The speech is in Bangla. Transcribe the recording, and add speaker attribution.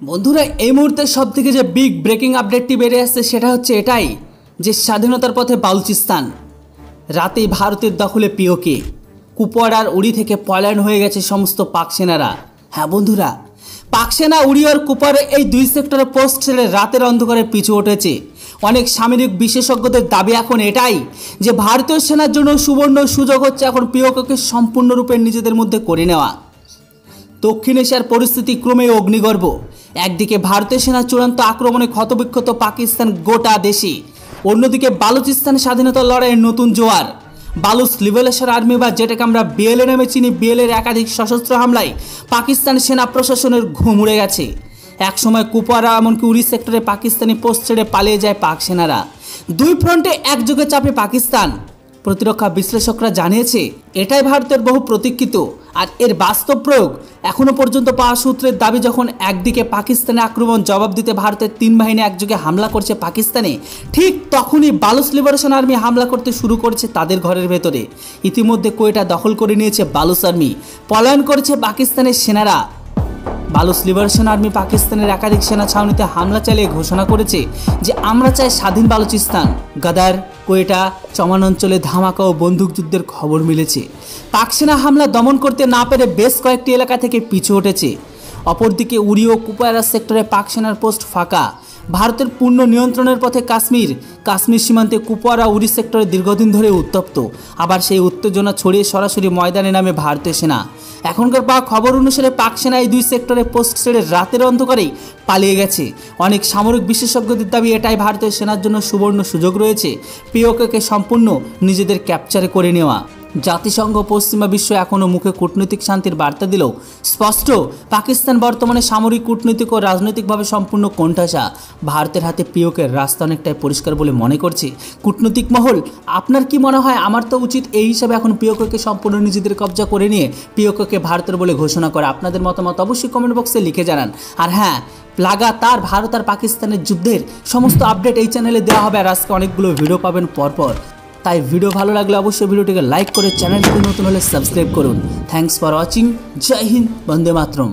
Speaker 1: বন্ধুরা এই মুহূর্তে সবথেকে যে বিগ ব্রেকিং আপডেটটি বেরিয়ে আসছে সেটা হচ্ছে এটাই যে স্বাধীনতার পথে বালুচিস্তান রাতেই ভারতের দখলে পিওকে কুপওয়াড়ার উড়ি থেকে পলায়ন হয়ে গেছে সমস্ত পাক সেনারা। হ্যাঁ বন্ধুরা, পাক সেনা উড়ি আর কুপওয়াড়ার এই দুই সেক্টরে পোস্ট ছেড়ে রাতের অন্ধকারে পিছু উঠেছে। অনেক সামরিক বিশেষজ্ঞদের দাবি এখন এটাই যে ভারতীয় সেনার জন্য সুবর্ণ সুযোগ হচ্ছে এখন পিওকে সম্পূর্ণরূপে নিজেদের মধ্যে করে নেওয়া। দক্ষিণ এশিয়ার পরিস্থিতি ক্রমেই অগ্নিগর্ভ। একদিকে ভারতীয় সেনার চূড়ান্ত আক্রমণে ক্ষতবিক্ষত পাকিস্তান গোটা দেশে, অন্যদিকে বালুচিস্তান স্বাধীনতা লড়াইয়ের নতুন জোয়ার। বালুচ লিবারেশন আর্মি বা যেটাকে আমরা বিএলএ নামে চিনি, বিএলএর একাধিক সশস্ত্র হামলায় পাকিস্তান সেনা প্রশাসনের ঘুম উড়ে গেছে। একসময় কুপওয়াড়া এমনকি উড়ি সেক্টরে পাকিস্তানি পোস্ট ছেড়ে পালিয়ে যায় পাক সেনারা। দুই ফ্রন্টে একযোগে চাপে পাকিস্তান। প্রতিরক্ষা বিশ্লেষকরা জানিয়েছে এটাই ভারতের বহু প্রতীক্ষিত আর এর বাস্তব প্রয়োগ। এখনো পর্যন্ত পাওয়া সূত্রের দাবি, যখন একদিকে পাকিস্তানে আক্রমণ জবাব দিতে ভারতের তিন বাহিনী একযোগে হামলা করছে পাকিস্তানে, ঠিক তখনই বালুচ লিবারেশন আর্মি হামলা করতে শুরু করেছে তাদের ঘরের ভেতরে। ইতিমধ্যে কোয়েটা দখল করে নিয়েছে বালুচ আর্মি, পলায়ন করেছে পাকিস্তানের সেনারা। বালুচ লিবারেশন আর্মি পাকিস্তানের একাধিক সেনা ছাউনিতে হামলা চালিয়ে ঘোষণা করেছে যে আমরা চাই স্বাধীন বালুচিস্তান। গাদার, কোয়েটা, চমান অঞ্চলে ধামাকা ও বন্দুকযুদ্ধের খবর মিলেছে। পাক সেনা হামলা দমন করতে না পেরে বেশ কয়েকটি এলাকা থেকে পিছু উঠেছে। অপরদিকে উড়ি ও কুপওয়াড়া সেক্টরে পাক সেনার পোস্ট ফাঁকা। ভারতের পূর্ণ নিয়ন্ত্রণের পথে কাশ্মীর সীমান্তে কুপওয়াড়া উড়ি সেক্টরে দীর্ঘদিন ধরে উত্তপ্ত। আবার সেই উত্তেজনা ছড়িয়ে সরাসরি ময়দানে নামে ভারতীয় সেনা। এখনকার পাওয়া খবর অনুসারে পাক সেনা এই দুই সেক্টরে পোস্ট ছেড়ে রাতের অন্ধকারেই পালিয়ে গেছে। অনেক সামরিক বিশেষজ্ঞদের দাবি এটাই ভারতীয় সেনার জন্য সুবর্ণ সুযোগ রয়েছে পিওকে সম্পূর্ণ নিজেদের ক্যাপচারে করে নেওয়া। জাতিসংঘ পশ্চিমা বিশ্ব এখনও মুখে কূটনৈতিক শান্তির বার্তা দিলেও স্পষ্ট পাকিস্তান বর্তমানে সামরিক, কূটনৈতিক ও রাজনৈতিকভাবে সম্পূর্ণ কোণঠাসা। ভারতের হাতে পিওকের রাস্তা অনেকটাই পরিষ্কার বলে মনে করছে কূটনৈতিক মহল। আপনার কি মনে হয়? আমার তো উচিত এই হিসাবে এখন পিওকে সম্পূর্ণ নিজেদের কবজা করে নিয়ে পিওকে ভারতের বলে ঘোষণা করা। আপনাদের মতামত অবশ্যই কমেন্ট বক্সে লিখে জানান। আর হ্যাঁ, লাগাতার ভারত আর পাকিস্তানের যুদ্ধের সমস্ত আপডেট এই চ্যানেলে দেওয়া হবে আর আজকে অনেকগুলো ভিডিও পাবেন পরপর। তাই ভিডিও ভালো লাগলে অবশ্যই ভিডিওটিকে লাইক করে চ্যানেলটি নতুন হলে সাবস্ক্রাইব করুন। Thanks for watching. জয় হিন্দ, বন্দে মাতরম।